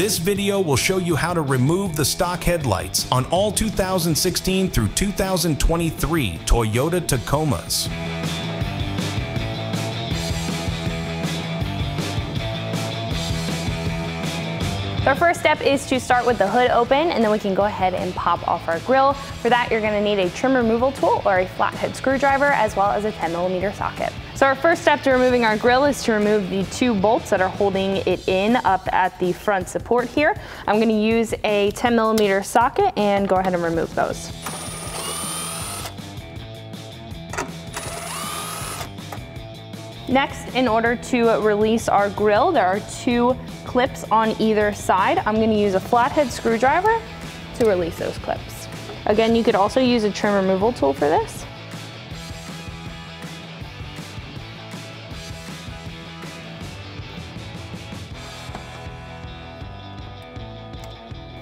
This video will show you how to remove the stock headlights on all 2016 through 2023 Toyota Tacomas. Our first step is to start with the hood open, and then we can go ahead and pop off our grille. For that, you're gonna need a trim removal tool or a flathead screwdriver, as well as a 10mm socket. So our first step to removing our grille is to remove the 2 bolts that are holding it in up at the front support here. I'm gonna use a 10mm socket and go ahead and remove those. Next, in order to release our grille, there are 2 clips on either side. I'm going to use a flathead screwdriver to release those clips. Again, you could also use a trim removal tool for this.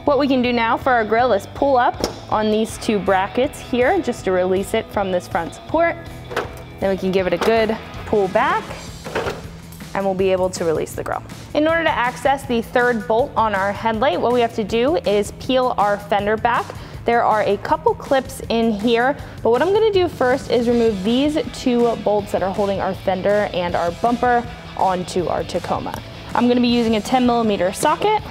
What we can do now for our grille is pull up on these 2 brackets here just to release it from this front support. Then we can give it a good pull back, and we'll be able to release the grille. In order to access the 3rd bolt on our headlight, what we have to do is peel our fender back. There are a couple clips in here, but what I'm gonna do first is remove these 2 bolts that are holding our fender and our bumper onto our Tacoma. I'm gonna be using a 10mm socket.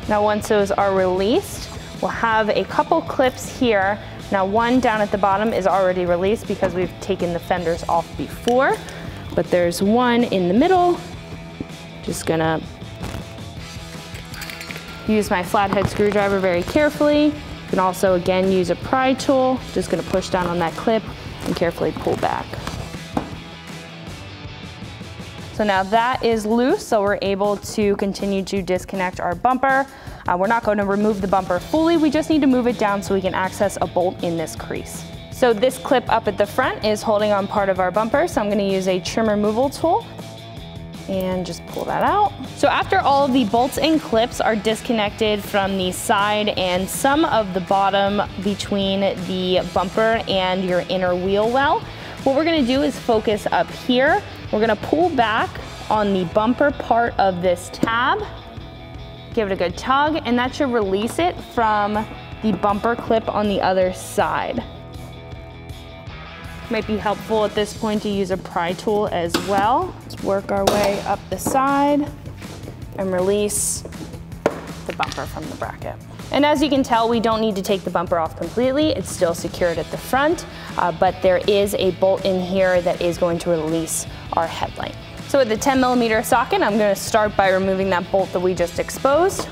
Now once those are released, we'll have a couple clips here. Now one down at the bottom is already released because we've taken the fenders off before, but there's one in the middle. Just gonna use my flathead screwdriver very carefully. You can also again use a pry tool. Just gonna push down on that clip and carefully pull back. So now that is loose, so we're able to continue to disconnect our bumper. We're not going to remove the bumper fully, we just need to move it down so we can access a bolt in this crease. So this clip up at the front is holding on part of our bumper, so I'm gonna use a trim removal tool and just pull that out. So after all of the bolts and clips are disconnected from the side and some of the bottom between the bumper and your inner wheel well, what we're gonna do is focus up here. We're gonna pull back on the bumper part of this tab, give it a good tug, and that should release it from the bumper clip on the other side. Might be helpful at this point to use a pry tool as well. Let's work our way up the side and release the bumper from the bracket. And as you can tell, we don't need to take the bumper off completely. It's still secured at the front, but there is a bolt in here that is going to release our headlight. So with the 10mm socket, I'm gonna start by removing that bolt that we just exposed.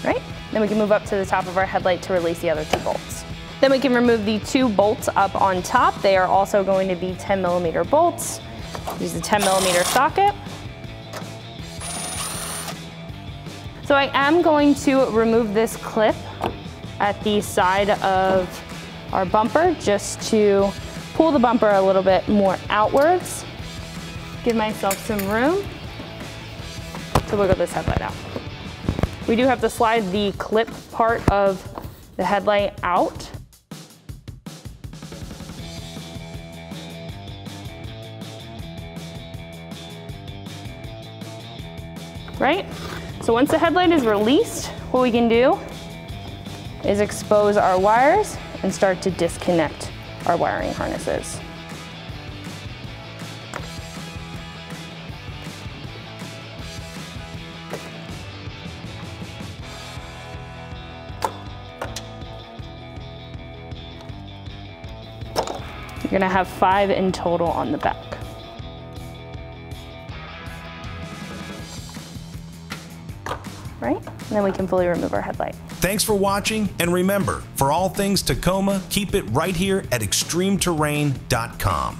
Right, then we can move up to the top of our headlight to release the other 2 bolts. Then we can remove the 2 bolts up on top. They are also going to be 10mm bolts. Use the 10mm socket. So I am going to remove this clip at the side of our bumper just to pull the bumper a little bit more outwards. Give myself some room to wiggle this headlight out. We do have to slide the clip part of the headlight out. Right? So once the headlight is released, what we can do is expose our wires and start to disconnect our wiring harnesses. You're gonna have 5 in total on the back. Right? And then we can fully remove our headlight. Thanks for watching, and remember, for all things Tacoma, keep it right here at extremeterrain.com.